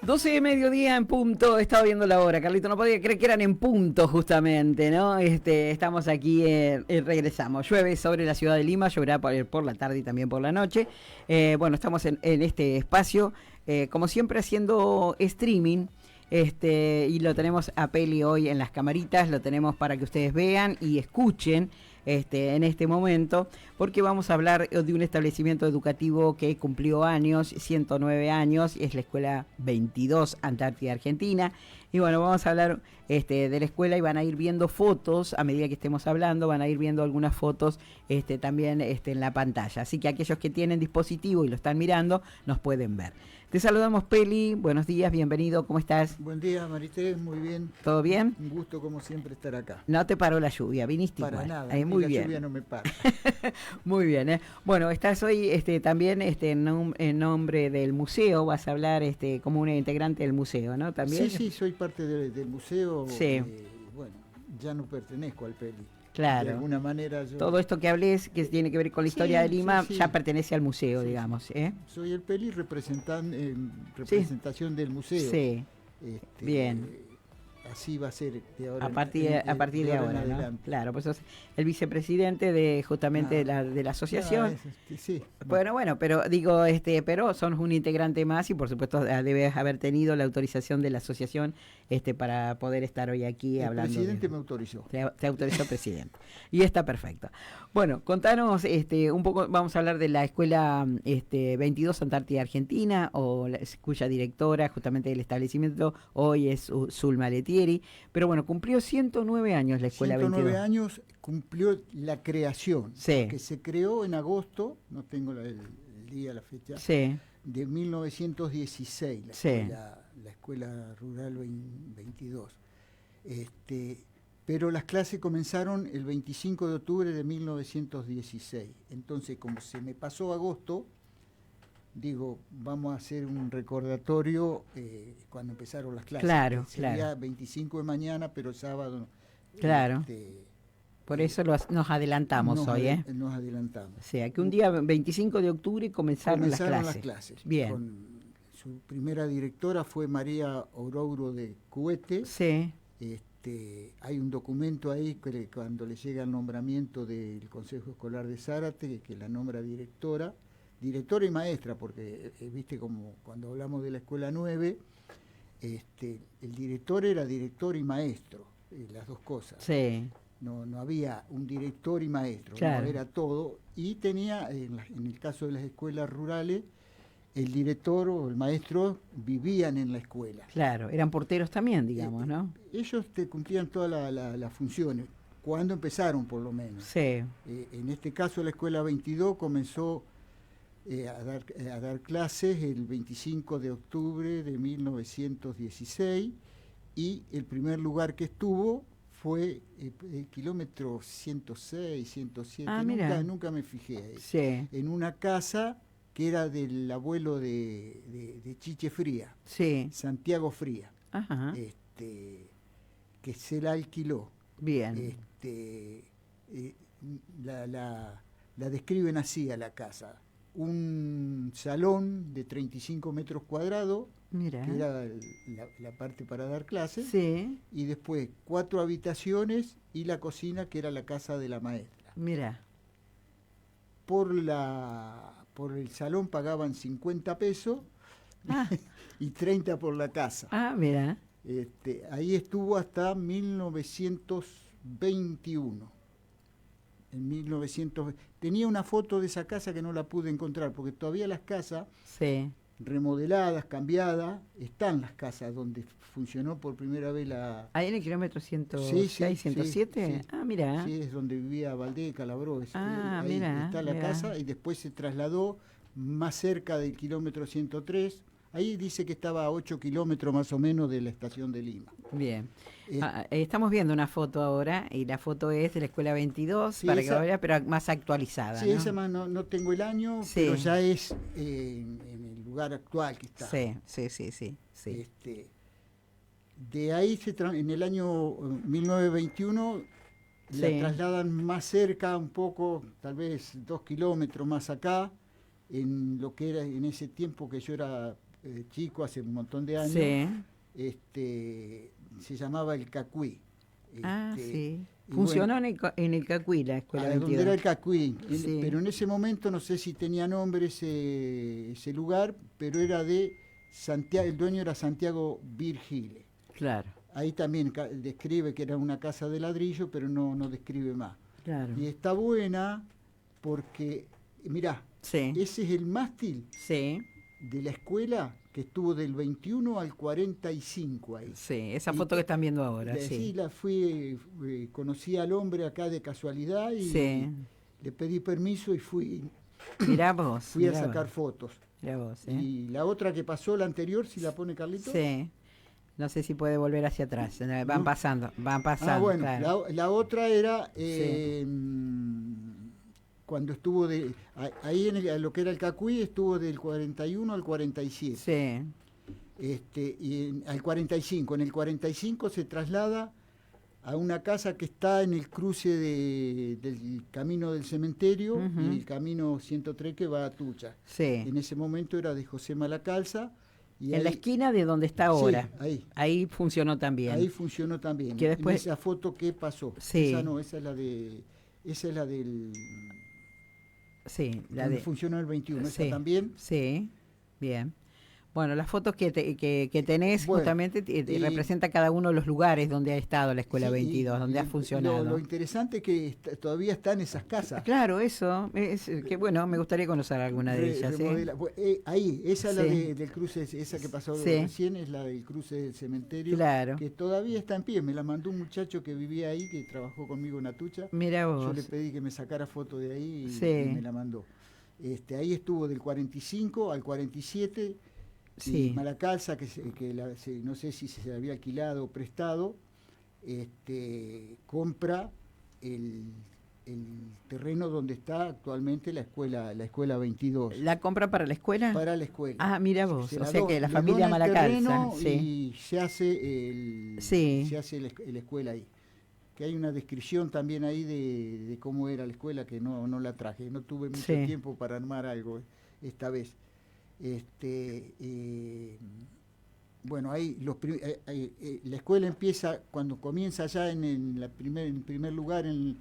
12 de mediodía en punto, estaba viendo la hora, Carlito, no podía creer que eran en punto justamente, ¿no? Estamos aquí, regresamos. Llueve sobre la ciudad de Lima, lloverá por la tarde y también por la noche. Bueno, estamos en este espacio, como siempre haciendo streaming. Y lo tenemos a Peli hoy en las camaritas, lo tenemos para que ustedes vean y escuchen en este momento, porque vamos a hablar de un establecimiento educativo que cumplió años, 109 años, es la Escuela 22 Antártida Argentina. Y bueno, vamos a hablar de la escuela y van a ir viendo fotos, a medida que estemos hablando, van a ir viendo algunas fotos también en la pantalla. Así que aquellos que tienen dispositivo y lo están mirando, nos pueden ver. Te saludamos, Peli, buenos días, bienvenido, ¿cómo estás? Buen día, Marité, muy bien. ¿Todo bien? Un gusto, como siempre, estar acá. No te paró la lluvia, viniste para igual. nada, Muy la bien. lluvia no me para. Muy bien, ¿eh? Bueno, estás hoy también en nombre del museo, vas a hablar como una integrante del museo, ¿no? ¿También? Sí, soy parte del museo. Sí. Bueno, ya no pertenezco al Peli. Claro. De alguna manera yo... Todo esto que hables, que tiene que ver con la historia de Lima, ya pertenece al museo, digamos, ¿eh? Soy el Peli representación del museo. Sí. Bien. Así va a ser de ahora a partir de ahora, ¿no? Claro, pues sos el vicepresidente de justamente de la asociación. Sí. Bueno, pero digo, pero son un integrante más y por supuesto debes haber tenido la autorización de la asociación para poder estar hoy aquí hablando. El presidente me autorizó. Te autorizó el presidente. Y está perfecto. Bueno, contanos un poco, vamos a hablar de la escuela 22 Antártida Argentina, cuya directora justamente del establecimiento hoy es Zulma Letieri. Pero bueno, cumplió 109 años la escuela 22. 109 años cumplió la creación, sí. Que se creó en agosto, no tengo el día, la fecha, sí. de 1916, la escuela rural 22. Pero las clases comenzaron el 25 de octubre de 1916. Entonces, como se me pasó agosto, digo, vamos a hacer un recordatorio cuando empezaron las clases. Claro, Sería 25 de mañana, pero sábado. Claro. Por eso nos adelantamos hoy, ¿eh? Nos adelantamos. O sea, que un día 25 de octubre comenzaron las clases. Bien. Su primera directora fue María Orouro de Cuete. Sí. Hay un documento ahí que cuando le llega el nombramiento del Consejo Escolar de Zárate, que la nombra directora y maestra, porque viste como cuando hablamos de la escuela 9, el director era director y maestro, las dos cosas. Sí. No había un director y maestro, claro. No, era todo, y tenía, en el caso de las escuelas rurales, el director o el maestro vivían en la escuela. Claro, eran porteros también, digamos, ¿no? Ellos cumplían todas las funciones, cuando empezaron por lo menos. Sí. En este caso la escuela 22 comenzó a dar clases el 25 de octubre de 1916 y el primer lugar que estuvo fue el kilómetro 106, 107, nunca me fijé ahí. Sí. En una casa que era del abuelo de Chiche Fría, sí. Santiago Fría, ajá. Que se la alquiló. Bien. La describen así a la casa. Un salón de 35 metros cuadrados, Mira. que era la parte para dar clases, sí. Y después 4 habitaciones y la cocina, que era la casa de la maestra. Mira. Por el salón pagaban 50 pesos y 30 por la casa. Mira. Ahí estuvo hasta 1921. En 1900 tenía una foto de esa casa que no la pude encontrar, porque todavía las casas remodeladas, cambiadas, están las casas donde funcionó por primera vez la... ¿Ahí en el kilómetro 106, 107? Sí. Mira. Sí, es donde vivía Valdés Calabró. Ahí mira, está la casa, y después se trasladó más cerca del kilómetro 103. Ahí dice que estaba a 8 kilómetros más o menos de la estación de Lima. Bien. Estamos viendo una foto ahora, y la foto es de la escuela 22, para que lo vea, pero más actualizada. Sí, ¿no? Esa más no tengo el año, pero ya es en el lugar actual que está. Sí. De ahí, en el año 1921, la trasladan más cerca, un poco, tal vez 2 kilómetros más acá, en lo que era en ese tiempo que yo era chico, hace un montón de años, Sí. se llamaba el Cacuí. Sí. Y Funcionó bueno, en el Cacuí, la escuela donde 22. era el Cacuí, Sí. pero en ese momento no sé si tenía nombre ese lugar, pero era de Santiago, el dueño era Santiago Virgile. Claro, Ahí también describe que era una casa de ladrillo, pero no describe más. claro. Y está buena porque, mirá, Sí. ese es el mástil Sí, de la escuela que estuvo del 21 al 45 ahí. sí, esa Y foto que están viendo ahora, sí, sí. la fui, conocí al hombre acá de casualidad y Sí. le pedí permiso y fui Mirá vos. a Mirá sacar vos, fotos. mirá vos, Y la otra que pasó, la anterior, si la pone Carlito. Sí. No sé si puede volver hacia atrás. Van ¿No? pasando, Bueno, claro. la otra era Sí. cuando estuvo ahí en lo que era el Cacuí, estuvo del 41 al 47. Sí. Al 45. En el 45 se traslada a una casa que está en el cruce del camino del cementerio y el camino 103 que va a Tucha. Sí. En ese momento era de José Malacalza. Y En la esquina de donde está ahora. Sí, Ahí funcionó también. ahí funcionó también. Que después, en esa foto, ¿qué pasó? Sí. Esa no, esa es la del... Sí, donde funcionó el 21. Sí, ¿Esa también? Sí, bien. Bueno, las fotos que tenés Bueno, justamente representa cada uno de los lugares donde ha estado la Escuela Sí, 22, donde ha funcionado. Lo interesante es que todavía están esas casas. Claro, eso, que bueno, me gustaría conocer alguna de ellas. Ahí, esa es la Sí. del cruce, esa que pasó Sí. recién, es la del cruce del cementerio, Claro. que todavía está en pie. Me la mandó un muchacho que vivía ahí, que trabajó conmigo en Atucha. Mira Yo vos. le pedí que me sacara foto de ahí y, Sí. y me la mandó. Ahí estuvo del 45 al 47. Sí. Y Malacalza, no sé si se había alquilado o prestado, compra el terreno donde está actualmente la escuela 22. ¿La compra para la escuela? Para la escuela. Ah, mira vos, Se o sea que la le familia dona el Malacalza. terreno Sí. Y se hace Sí. la escuela ahí. Que hay una descripción también ahí de cómo era la escuela, que no la traje. No tuve mucho Sí. tiempo para armar algo esta vez. Bueno, ahí la escuela empieza, cuando comienza allá en primer lugar en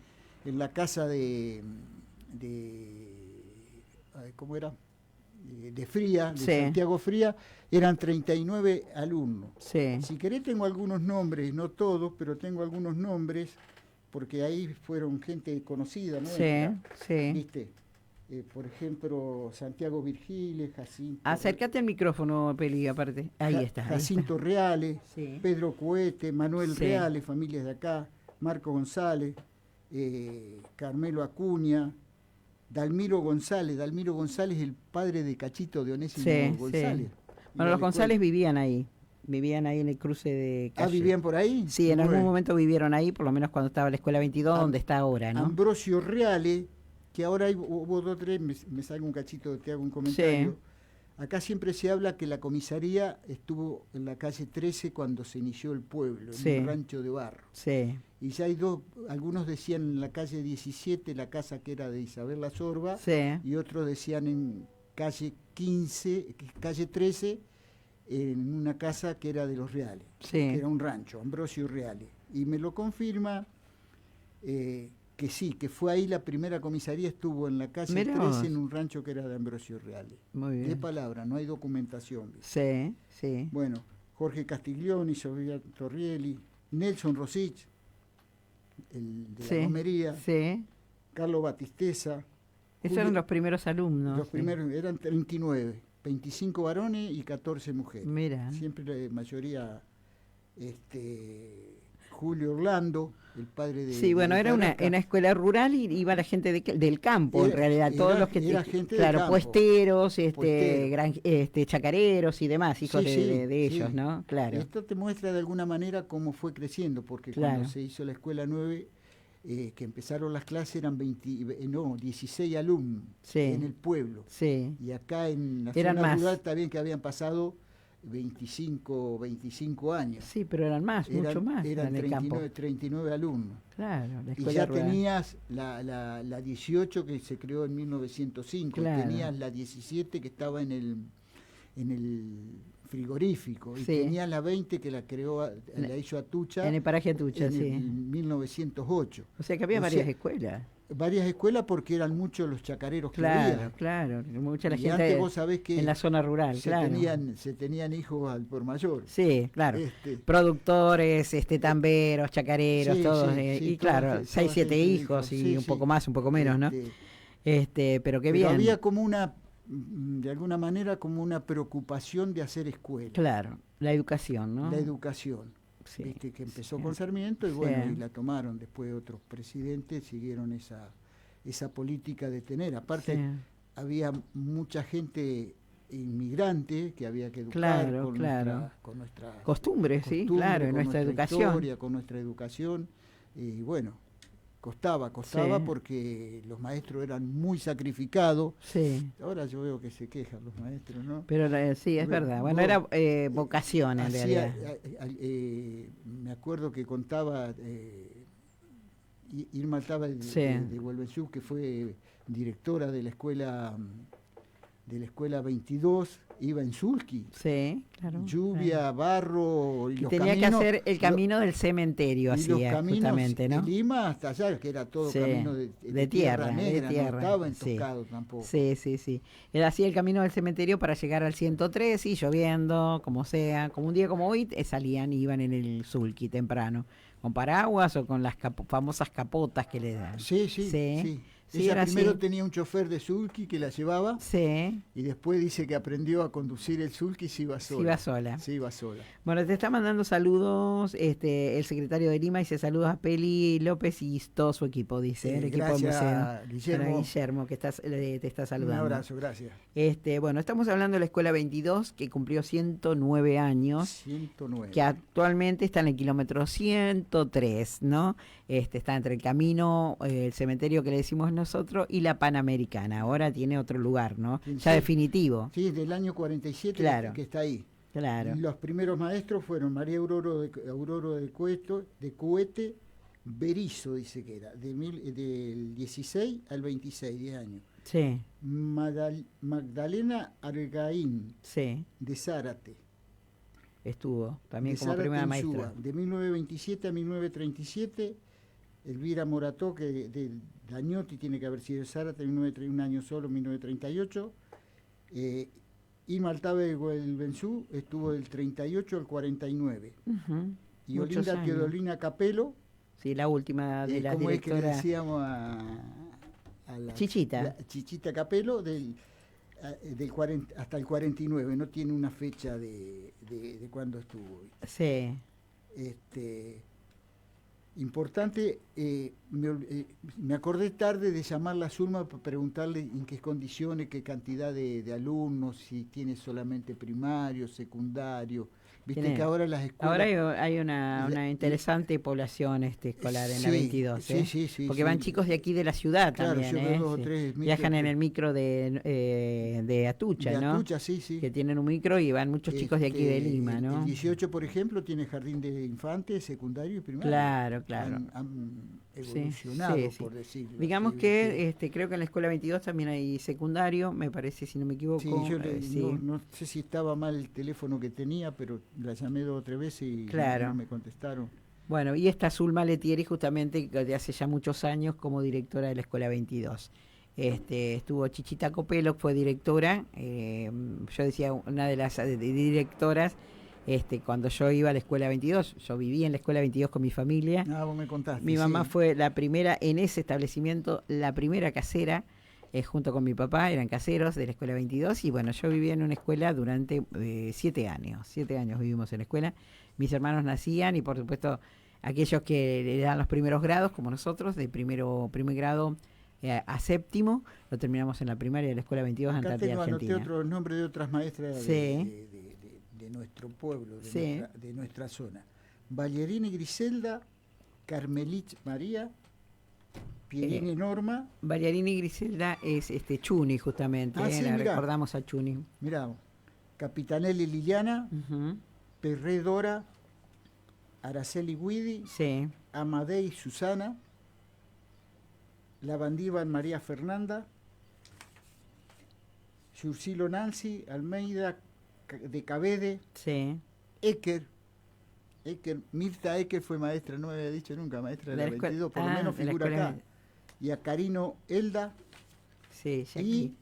la casa ¿cómo era? De Fría, de Sí. Santiago Fría, eran 39 alumnos. Sí. Si querés tengo algunos nombres, no todos, pero tengo algunos nombres, porque ahí fueron gente conocida, ¿no? Sí. ¿Viste? Por ejemplo, Santiago Virgile, Jacinto... Acércate al micrófono, Peli, aparte. Ahí está. Jacinto Reales, Sí. Pedro Cohete, Manuel Sí. Reales, familias de acá, Marco González, Carmelo Acuña, Dalmiro González. Dalmiro González, el padre de Cachito de Onésimo Sí, González. sí. Bueno, los González vivían ahí en el cruce de calle. ¿Vivían por ahí? Sí, en algún momento vivieron ahí, por lo menos cuando estaba la Escuela 22, donde está ahora, ¿no? Ambrosio Reales, que ahora hubo dos o tres, me salgo un cachito, te hago un comentario. Sí. Acá siempre se habla que la comisaría estuvo en la calle 13 cuando se inició el pueblo, Sí. en un rancho de barro. Sí. Y ya hay algunos decían en la calle 17, la casa que era de Isabel La Sorba, Sí. y otros decían en calle 15, calle 13, en una casa que era de los Reales, Sí. que era un rancho, Ambrosio Reales. Y me lo confirma que sí, que fue ahí la primera comisaría, estuvo en la calle Mirá 13 vos. en un rancho que era de Ambrosio Reales. Muy De bien. palabra, no hay documentación. Sí, sí. Bueno, Jorge Castiglioni, Sofía Torrielli, Nelson Rosich, el de Sí. la Gomería, Sí. Carlos Batisteza. Esos eran los primeros alumnos. Los sí. primeros eran 39, 25 varones y 14 mujeres. Mira. Siempre la mayoría, Julio Orlando, el padre de... Sí, bueno, de era una Caracas. escuela rural y iba la gente del campo, en Era- realidad, todos era- los que era gente del claro, campo. puesteros, Puesteros. chacareros y demás, hijos Sí, sí, de ellos, sí. ¿no? Claro. Esto te muestra de alguna manera cómo fue creciendo, porque Claro. cuando se hizo la escuela 9, que empezaron las clases, eran 16 alumnos Sí. en el pueblo. Sí. Y acá en la Eran zona más. rural también que habían pasado 25 años. Sí, pero eran más, mucho más Eran en el campo. 39 alumnos. Claro, la Y escuela ya rural. tenías la 18 que se creó en 1905, Claro. y tenías la 17 que estaba en en el frigorífico, y Sí. tenía la 20 que la creó, la hizo Atucha En el paraje Atucha, en sí. el 1908. O sea que había O varias sea, escuelas. varias escuelas porque eran muchos los chacareros que Claro, había. claro. Mucha la Y antes gente vos sabés que en la zona rural, claro. se tenían hijos al por mayor. Sí, claro. Este, Productores, tamberos, chacareros, sí, todos. sí, sí, Y claro, toda 6, 7 gente de hijos y sí, un sí. poco más, un poco menos, ¿no? Pero qué Pero bien. había como de alguna manera, como una preocupación de hacer escuela. Claro, la educación, ¿no? La educación. Sí, Viste que empezó sí. con Sarmiento y Sí. bueno, y la tomaron. Después otros presidentes siguieron esa política de tener. Aparte, Sí. había mucha gente inmigrante que había que educar Claro, claro. con nuestra Costumbres, sí, costumbre, claro, en con nuestra educación. historia, con nuestra educación. Y bueno, costaba Sí. porque los maestros eran muy sacrificados. Sí. Ahora yo veo que se quejan los maestros, ¿no? Pero sí, es verdad. Bueno, era vocación en realidad. Me acuerdo que contaba Irma Altava Sí. de Güelbensú, que fue directora de la escuela 22, iba en sulky. Sí, claro. Lluvia, claro. barro y Y los tenía caminos, que hacer el camino del cementerio, y los hacía caminos justamente, ¿no? de Lima hasta allá, que era todo Sí, camino de tierra negra, de tierra, no estaba sí. entoscado tampoco. Sí, sí, sí. Él hacía el camino del cementerio para llegar al 103 y lloviendo, como sea, como un día como hoy, salían y iban en el sulky temprano, con paraguas o con las famosas capotas que le dan. Sí, sí, Sí. sí. Sí, Ella era primero así. tenía un chofer de sulky que la llevaba Sí, y después dice que aprendió a conducir el sulky y se iba sola. sí iba sola. Se iba sola. Bueno, te está mandando saludos el secretario de Lima, dice saludos a Peli López y todo su equipo, dice, el equipo del museo. Gracias, Guillermo. Para Guillermo, que te está Un saludando. abrazo, gracias. Bueno, estamos hablando de la Escuela 22, que cumplió 109 años, 109. que actualmente está en el kilómetro 103, ¿no? Está entre el camino, el cementerio que le decimos nosotros, y la Panamericana. Ahora tiene otro lugar, ¿no? Sí, Ya sí. definitivo. Sí, del año 47 Claro. que está ahí. Claro. Los primeros maestros fueron María Aurora de Cohete, Berizo, dice que era, del 16 al 26, 10 años. Sí, Magdalena Argaín, sí, de Zárate. estuvo también de como Zárate primera en maestra. Suba, de 1927 a 1937. Elvira Morató, que de Dañotti tiene que haber sido de Zárate, un año solo, 1938. Irma Altava de Güelbensú estuvo del 38 al 49. Ujú, Y muchos Olinda años. Teodolina Capelo, Sí, la última de las ¿cómo es que le directoras. decíamos a la Chichita. Chichita Capelo? Del 40, hasta el 49, no tiene una fecha de cuándo estuvo. Sí, Importante, me acordé tarde de llamarla a Zulma para preguntarle en qué condiciones, qué cantidad de alumnos, si tiene solamente primario, secundario. Viste Tiene- que ahora las escuelas... ahora hay una interesante población escolar en la 22, sí, sí, sí, porque sí. van chicos de aquí de la ciudad Claro, también, yo veo 2 o 3 Viajan micros en el micro de Atucha, de ¿no? Atucha, sí, sí. Que tienen un micro y van muchos chicos de aquí de Lima, ¿no? El 18, por ejemplo, tiene jardín de infantes, secundario y primario. Claro, claro. Han Sí, evolucionado, sí, sí. por decirlo. Digamos así, que ¿viste? creo que en la escuela 22 también hay secundario, me parece, si no me equivoco. Sí, yo sí. no sé si estaba mal el teléfono que tenía, pero la llamé 2 o 3 veces y Claro. no me contestaron. Bueno, y está Zulma Letieri justamente de hace ya muchos años como directora de la Escuela 22. Estuvo Chichita Copelo, fue directora, yo decía una de las directoras, cuando yo iba a la Escuela 22, yo vivía en la Escuela 22 con mi familia. Vos me contaste. Mi mamá sí. fue la primera en ese establecimiento, la primera casera, junto con mi papá, eran caseros de la Escuela 22, y bueno, yo vivía en una escuela durante 7 años. 7 años vivimos en la escuela. Mis hermanos nacían y por supuesto aquellos que le dan los primeros grados, como nosotros, de primer grado a séptimo, lo terminamos en la primaria de la Escuela 22 Acá Antártida tengo, anoté Argentina. otro nombre de otras maestras Sí. de nuestro pueblo, Sí. de nuestra zona. Ballerini Griselda, Carmelit María, Pierini Norma. Bailarini Griselda es Chuni, justamente, Ah, sí, la mirá. recordamos a Chuni. Mirá, Capitanelli Liliana, Ujú. Perré Dora, Araceli Guidi, Sí, Amadei Susana, Lavandívar María Fernanda, Yurcilo Nancy, Almeida de Cavede, Sí. Mirta Ecker fue maestra, no me había dicho nunca, maestra de la escuela- 22, por lo menos de la figura escuela- acá. Y a Carino Elda Sí, y Jackie.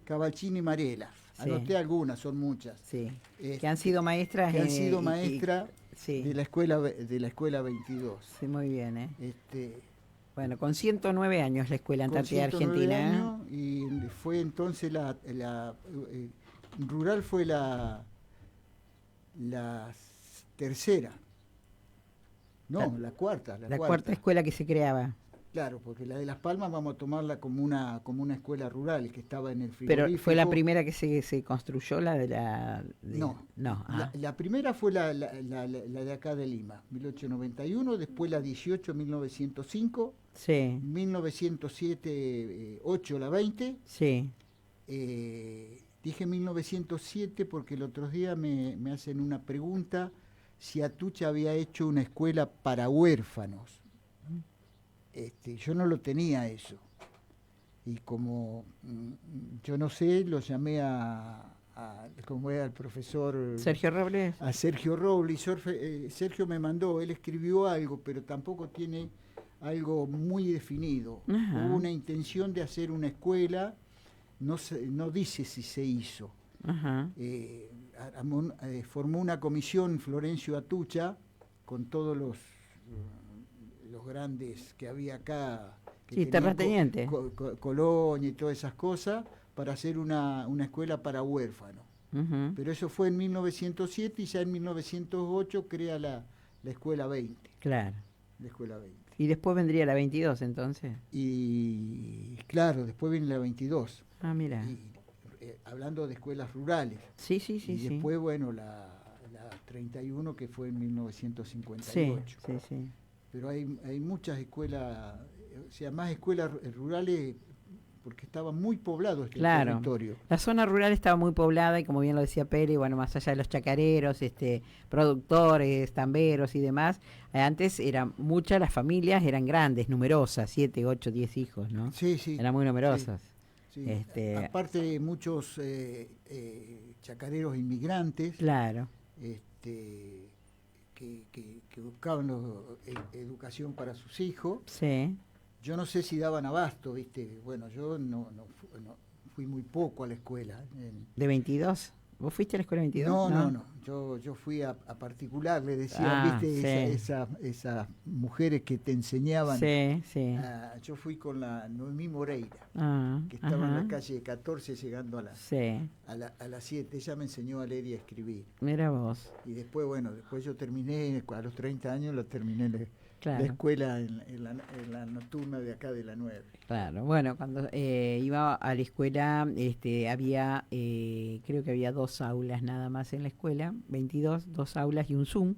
Cavalcini Mariela. Sí. Anoté algunas, son muchas. Sí. Este, Que han sido maestras. que han sido maestras sí. de la escuela 22. Sí, muy bien, ¿eh? Este, Bueno, con 109 años la Escuela con Antártida 109 Argentina. años, y fue entonces rural fue la tercera. No, la cuarta. La cuarta escuela que se creaba. Claro, porque la de Las Palmas vamos a tomarla como una escuela rural que estaba en el Pero frigorífico. fue la primera que se construyó, la de No, ah. la primera fue la de acá de Lima, 1891, después la 18, 1905, Sí, 1907, 8, la 20. sí. Dije 1907 porque el otro día me hacen una pregunta si Atucha había hecho una escuela para huérfanos. Yo no lo tenía eso. Y como yo no sé, lo llamé como era el profesor Sergio Robles. a Sergio Robles. Sergio me mandó, él escribió algo, pero tampoco tiene algo muy definido. Ajá. Hubo una intención de hacer una escuela, no dice si se hizo. Ajá. Formó una comisión Florencio Atucha con todos los grandes que había acá, que Sí, terrateniente. Colonia y todas esas cosas, para hacer una escuela para huérfanos. Ujú. Pero eso fue en 1907 y ya en 1908 crea la escuela 20. Claro. La escuela 20. Y después vendría la 22 entonces. Y claro, después viene la 22. Ah, mira. Y, hablando de escuelas rurales. Sí, sí, sí. Y después, bueno, la 31 que fue en Sí, 1958. sí, sí. Pero hay muchas escuelas, o sea, más escuelas rurales, porque estaba muy poblado este Claro. territorio. La zona rural estaba muy poblada y como bien lo decía Pérez, bueno, más allá de los chacareros, productores, tamberos y demás, antes eran muchas las familias, eran grandes, numerosas, 7, 8, 10 hijos, ¿no? Sí, sí. Eran muy numerosas. Sí. Este- Aparte muchos chacareros inmigrantes, Claro. que buscaban educación para sus hijos. Sí. Yo no sé si daban abasto, ¿viste? Bueno, yo no fui muy poco a la escuela. ¿De 22? ¿Vos fuiste a la escuela 22? No. Yo fui a particular, le decían, ¿viste? Sí. Esas mujeres que te enseñaban. Sí, sí. Yo fui con la Noemí Moreira, Ah, que estaba en ajá. la calle 14 llegando a Sí. las 7. Ella me enseñó a leer y a escribir. Mira vos. Y después, bueno, yo terminé, a los 30 años terminé la Claro. escuela en la nocturna de acá de la 9. Claro, bueno, cuando iba a la escuela, había, creo que había 2 aulas nada más en la escuela, 22, 2 aulas y un Zoom,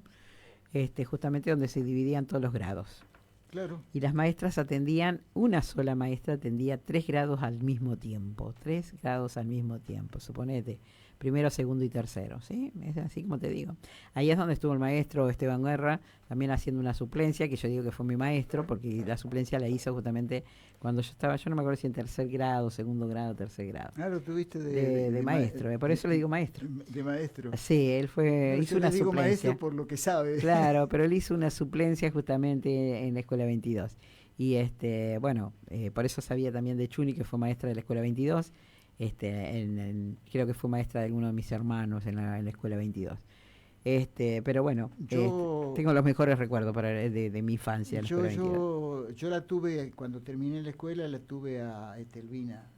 justamente donde se dividían todos los grados. Claro. Y las maestras atendían, una sola maestra atendía 3 grados al mismo tiempo, 3 grados al mismo tiempo, suponete, primero, segundo y tercero, ¿sí? Es así como te digo. Ahí es donde estuvo el maestro Esteban Guerra, también haciendo una suplencia, que yo digo que fue mi maestro, porque la suplencia la hizo justamente cuando yo estaba, yo no me acuerdo si en tercer grado, segundo grado, tercer grado. Ah, lo tuviste De maestro, por eso le digo maestro. De maestro. Sí, él hizo Yo una le digo suplencia. maestro por lo que sabe. Claro, pero él hizo una suplencia justamente en la escuela 22. Y bueno, por eso sabía también de Chuni, que fue maestra de la escuela 22. Creo que fue maestra de alguno de mis hermanos en la escuela 22. Pero bueno, tengo los mejores recuerdos de mi infancia en la escuela 22. Yo la tuve, cuando terminé la escuela, la tuve a Etelvina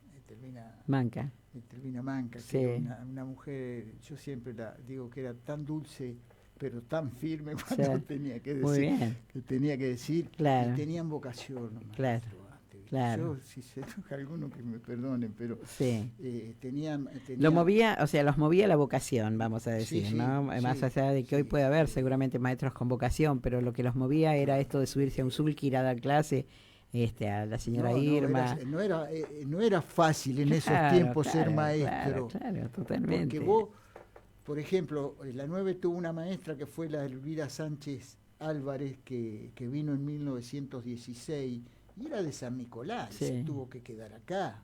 Manca. Manca, Sí. que era una mujer, yo siempre la digo que era tan dulce, pero tan firme cuando Sí. tenía que decir. Muy bien. Que tenía que decir. Claro. Y tenían vocación los maestros Claro. antes. Claro. Yo, si se enoja alguno, que me perdonen, pero Sí. tenían... Los movía la vocación, vamos a decir, Sí, ¿no? sí, Más allá de que hoy puede haber seguramente maestros con vocación, pero lo que los movía era esto de subirse a un sulky, ir a dar clase, a la señora Irma. No era fácil en esos Claro, tiempos ser claro, maestro. Claro, totalmente. Porque vos, por ejemplo, la 9 tuvo una maestra que fue la Elvira Sánchez Álvarez, que vino en 1916, y era de San Nicolás, Sí. se tuvo que quedar acá,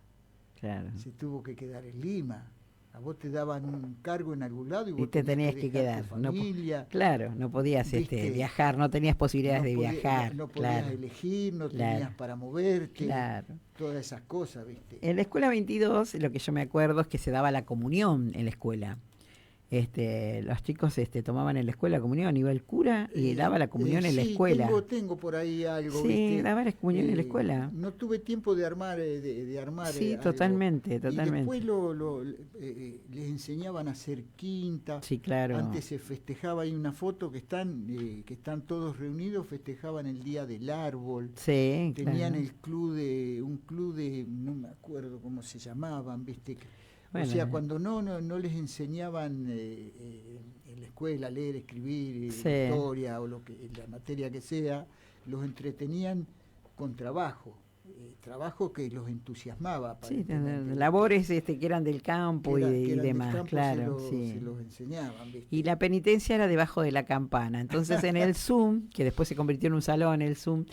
Claro. se tuvo que quedar en Lima. A vos te daban un cargo en algún lado y Y vos te tenías que dejar quedar. tu familia. Claro, no podías ¿Viste? viajar, no tenías posibilidades de viajar. No podías claro, elegir, no claro, tenías para moverte, claro. todas esas cosas, ¿viste? En la escuela 22, lo que yo me acuerdo es que se daba la comunión en la escuela. Los chicos tomaban en la escuela comunión, iba el cura y daba la comunión en la escuela. Tengo por ahí algo, Sí, ¿viste? daba la comunión en la escuela. No tuve tiempo de armar, de armar Sí, algo. totalmente. Y después les enseñaban a hacer quinta. Sí, claro. Antes se festejaba, hay una foto que están todos reunidos, festejaban el Día del Árbol. Sí, Tenían claro. un club de, no me acuerdo cómo se llamaban, ¿viste? Bueno, o sea, cuando no les enseñaban en la escuela leer, escribir, sí. historia o la materia que sea, los entretenían con trabajo que los entusiasmaba. Sí, labores que eran del campo y demás, campo, claro. Se los enseñaban, ¿viste? Y la penitencia era debajo de la campana. Entonces en el Zoom, que después se convirtió en un salón, el Zoom,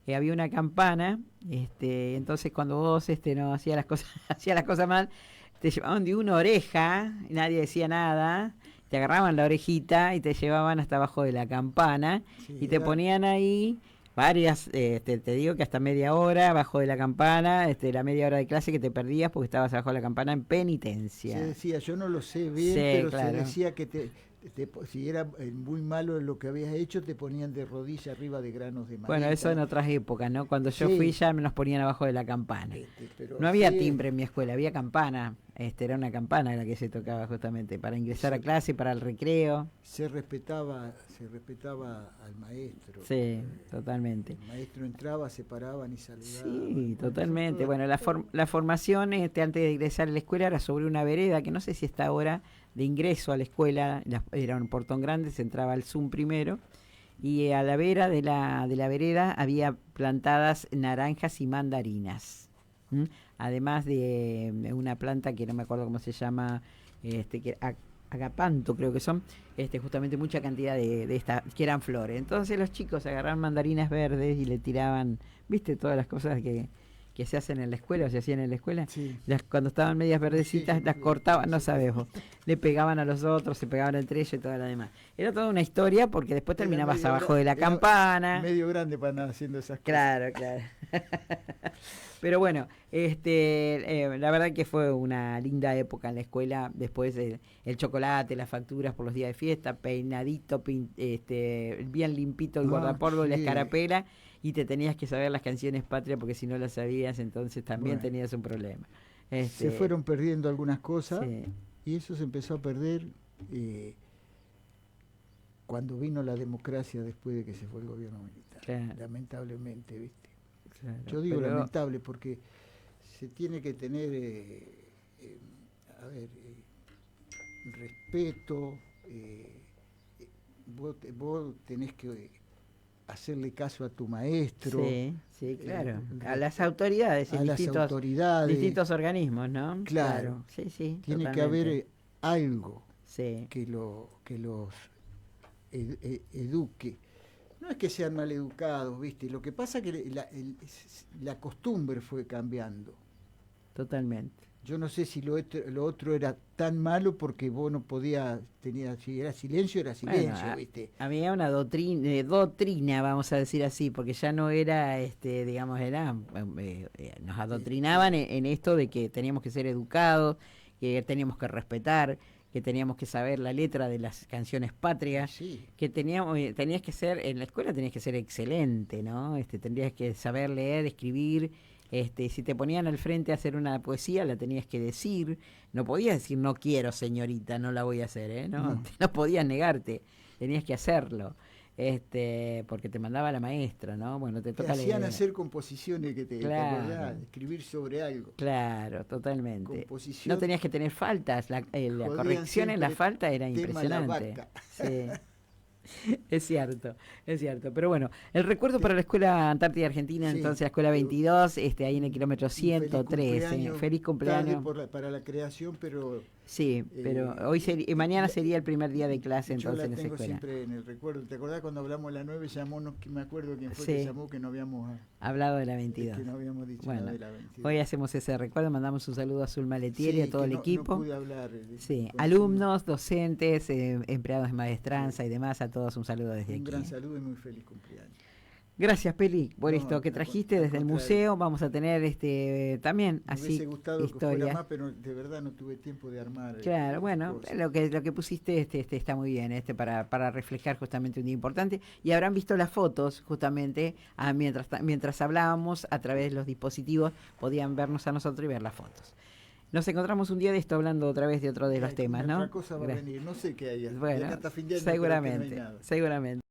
había una campana, entonces cuando vos no hacías las cosas mal, te llevaban de una oreja, nadie decía nada, te agarraban la orejita y te llevaban hasta abajo de la campana, sí, y te ponían ahí varias, te digo que hasta media hora abajo de la campana, la media hora de clase que te perdías porque estabas abajo de la campana en penitencia. Se decía, yo no lo sé bien, sí, pero claro, se decía que si era muy malo lo que habías hecho, te ponían de rodilla arriba de granos de maíz. Bueno, eso en otras épocas, ¿no? Cuando yo fui ya me nos ponían abajo de la campana. Pero no había timbre en mi escuela, había campana. Era una campana la que se tocaba justamente para ingresar a clase, para el recreo. Se respetaba al maestro. Sí, totalmente. El maestro entraba, se paraban y saludaban. Sí, totalmente. Bueno, la formación antes de ingresar a la escuela era sobre una vereda, que no sé si está ahora, de ingreso a la escuela, era un portón grande, se entraba al Zoom primero, y a la vera de la vereda había plantadas naranjas y mandarinas. Además de una planta que no me acuerdo cómo se llama, que agapanto creo que son, justamente mucha cantidad de estas, que eran flores. Entonces los chicos agarraban mandarinas verdes y le tiraban, ¿viste? Todas las cosas que se hacen en la escuela, o se hacían en la escuela, sí. Cuando estaban medias verdecitas, sí, las cortaban, no sabes vos, le pegaban a los otros, se pegaban entre ellos y toda la demás. Era toda una historia porque después terminabas abajo de la campana. Medio grande para andar haciendo esas cosas. Claro. Pero bueno, la verdad que fue una linda época en la escuela. Después el chocolate, las facturas por los días de fiesta, peinadito, bien limpito el guardapolvo y la escarapela, y te tenías que saber las canciones patrias porque si no las sabías entonces también tenías un problema. Se fueron perdiendo algunas cosas, sí. Y eso se empezó a perder cuando vino la democracia después de que se fue el gobierno militar. Claro. Lamentablemente, ¿viste? Claro, yo digo lamentable porque se tiene que tener respeto, vos tenés que hacerle caso a tu maestro. Sí, claro. A las autoridades, distintos organismos, ¿no? Claro. Sí, tiene totalmente. que haber algo que los eduque. No es que sean mal educados, ¿viste? Lo que pasa es que la costumbre fue cambiando. Totalmente. Yo no sé si lo otro era tan malo porque vos no podías, si era silencio, ¿viste? Había una doctrina, vamos a decir así, porque ya no era, nos adoctrinaban en esto de que teníamos que ser educados, que teníamos que respetar, que teníamos que saber la letra de las canciones patrias, que tenías que ser, en la escuela tenías que ser excelente, ¿no? Tendrías que saber leer, escribir. Si te ponían al frente a hacer una poesía, la tenías que decir. No podías decir, no quiero, señorita, no la voy a hacer, ¿eh? No podías negarte, tenías que hacerlo. Porque te mandaba la maestra, ¿no? Bueno, te toca hacían hacer composiciones que te acordás, escribir sobre algo. Claro, totalmente. No tenías que tener faltas, la corrección en la falta era impresionante. Sí. Es cierto. Pero bueno, el recuerdo para la Escuela Antártida Argentina, entonces la Escuela 22, ahí en el kilómetro 113. Feliz cumpleaños. Para la creación, pero Sí, pero hoy mañana sería el primer día de clase yo entonces la en esa tengo escuela. siempre en el recuerdo. ¿Te acordás cuando hablamos de la 9? Llamó, no, que me acuerdo quién fue que Sí, llamó, que no habíamos, hablado de la 22. que no habíamos dicho nada Bueno, de la 22. hoy hacemos ese recuerdo, mandamos un saludo a Zulma Letieri y a Sí, todo que el no equipo. pude hablar. Sí, Con alumnos, docentes, empleados de maestranza Sí. y demás, a todos un saludo desde Un aquí. gran saludo y muy feliz cumpleaños. Gracias, Peli, por No, esto que al trajiste al desde el contrario. museo. Vamos a tener también Me así hubiese gustado que fuera historias. más, pero de verdad no tuve tiempo de armar Claro, bueno, cosas. lo que pusiste está muy bien, para reflejar justamente un día importante. Y habrán visto las fotos, justamente, mientras hablábamos, a través de los dispositivos, podían vernos a nosotros y ver las fotos. Nos encontramos un día de esto hablando otra vez de otro de los temas, ¿no? Otra cosa va a venir, no sé qué hay. De acá Bueno, hasta fin de año creo que no hay seguramente, nada. seguramente.